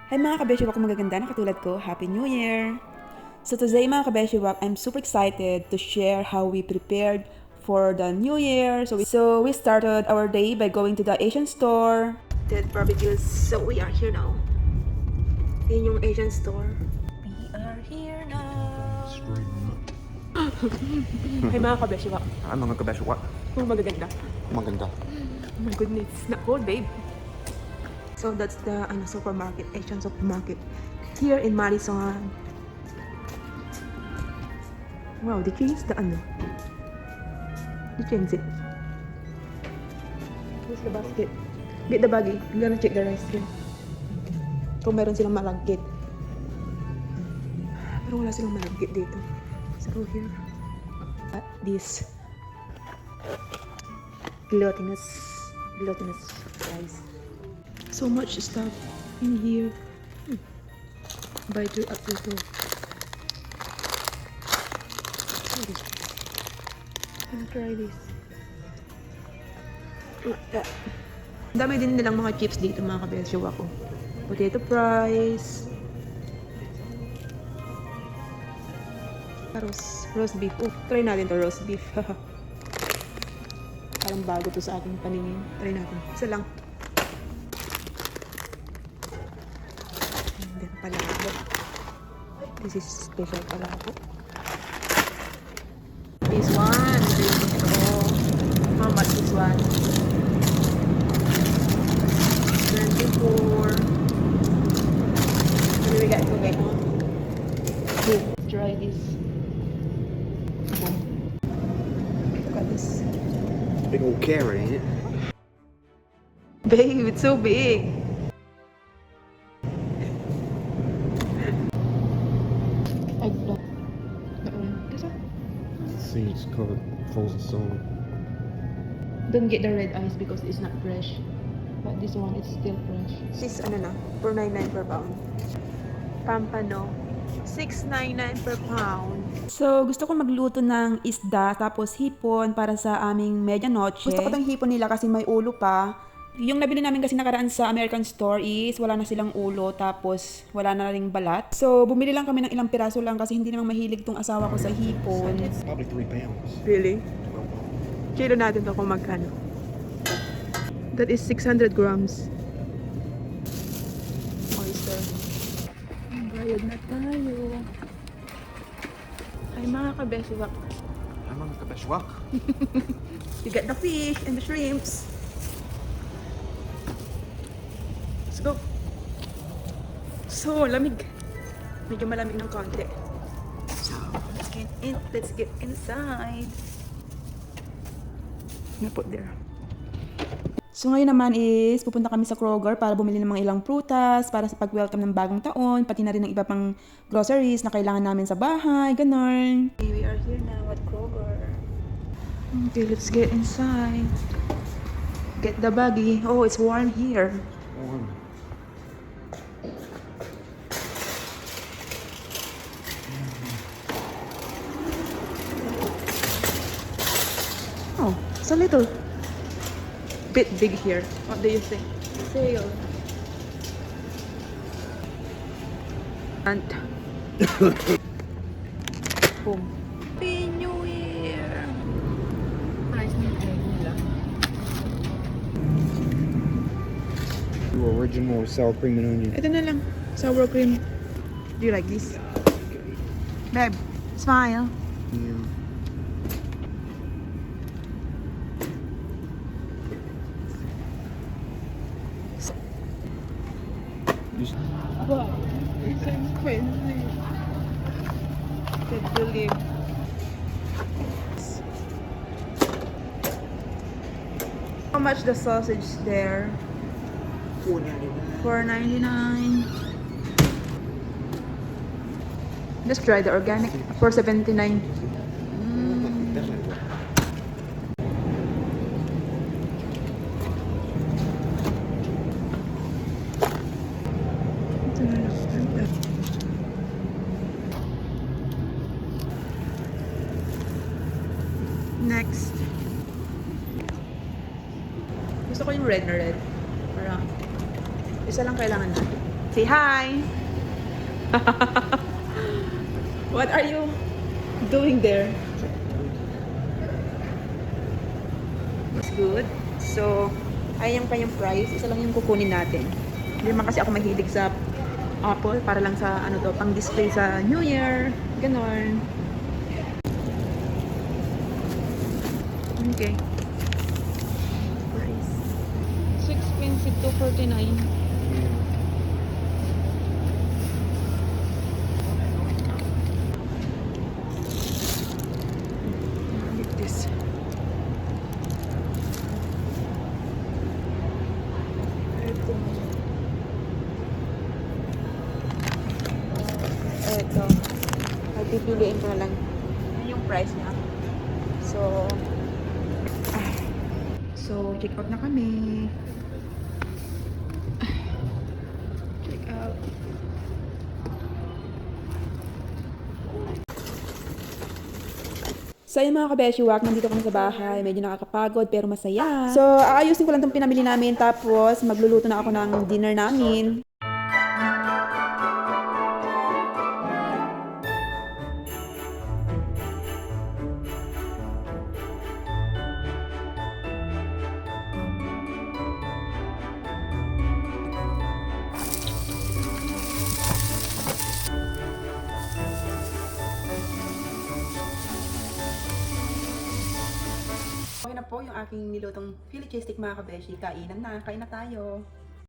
Hi mga kabeshiwak magaganda na katulad ko, Happy New Year! So today mga kabeshiwak, I'm super excited to share how we prepared for the New Year. So we started our day by going to the Asian store. Did barbecues, so we are here now. In yung Asian store. We are here now. Hi mga kabeshiwak. Mga kabeshiwak. Magaganda. Maganda. Oh my goodness, not cold babe. So that's the supermarket, Asian supermarket here in Madison. Wow, they changed the They changed it. Here's the basket. Get the baggie. I'm gonna check the rice here. Kung meron silang malagkit. Pero wala silang malagkit dito. Let's go here. This glutinous rice. So much stuff in here. Buy 2 up to 2. Sorry. I'll try this. Dami din nilang mga chips dito mga kabesyo ako. Potato fries. Roast beef. Oh, try natin to roast beef. Parang bago to sa aking paningin. Try natin. Isa lang. And then palabo. This is special palabo. This one. Oh, how much this one? 24. Maybe we got to get one. Boom. Try this. Boom. Look at this. Big old carrot, ain't it? Babe, it's so big. Eggplant. This one? See, it's covered frozen solid. Don't get the red eyes because it's not fresh. But this one, it's still fresh. This is $4.99 per pound. Pampano, $6.99 per pound. So, gusto ko magluto ng isda tapos hipon para sa aming medianoche. Gusto ko tong hipon nila kasi may ulo pa. Yung nabili namin kasi nakaraan sa American store is wala na silang ulo tapos wala na ring balat. So, bumili lang kami ng ilang piraso lang kasi hindi namang mahilig tong asawa ko sa hipon. Probably 3 pounds. Really? Kilo natin to kung magkano. That is 600 grams. Oyster. Bayad na tayo. Ay mga kabeshiwak. Mga kabeshiwak. You get the fish and the shrimps. Let's go. So, lamig. Medyo malamig ng konti. So, let's get inside. I'm gonna put there. So ngayon naman is pupunta kami sa Kroger para bumili ng mga ilang prutas para sa pag-welcome ng bagong taon, pati na rin ng iba pang groceries na kailangan namin sa bahay, ganon. Okay, we are here now at Kroger. Okay, let's get inside. Get the baggie. Oh, it's warm here. Oh, it's a little bit big here. What do you think? Sale. And boom. Happy New Year! Nice new egg nila. Original sour cream and onion. Ito na lang. Sour cream. Do you like this? Babe, smile. Yeah. Wow, it's expensive. Can't believe. How much the sausage there? $4.99. Let's try the organic. $4.79. Next. Gusto ko yung red na red. Parang isa lang kailangan natin. Say hi! What are you doing there? It's good. So, ayan pa yung price. Isa lang yung kukunin natin. Hindi naman kasi ako mahilig sa Apple. Para lang sa, ano to, pang display sa New Year. Ganon. Okay. Price. 6 expensive, 249. Like this. Ito. Ay, pipiliin ko na lang. Yan yung price niya. So, check out na kami. Check out. So, ayun mga kabeshiwak, nandito kami sa bahay. Medyo nakakapagod pero masaya. So, aayusin ko lang itong pinamili namin. Tapos, magluluto na ako ng dinner namin. Okay na po yung aking nilutong Philly cheese stick mga kabeshi. Kainan na. Kain na tayo.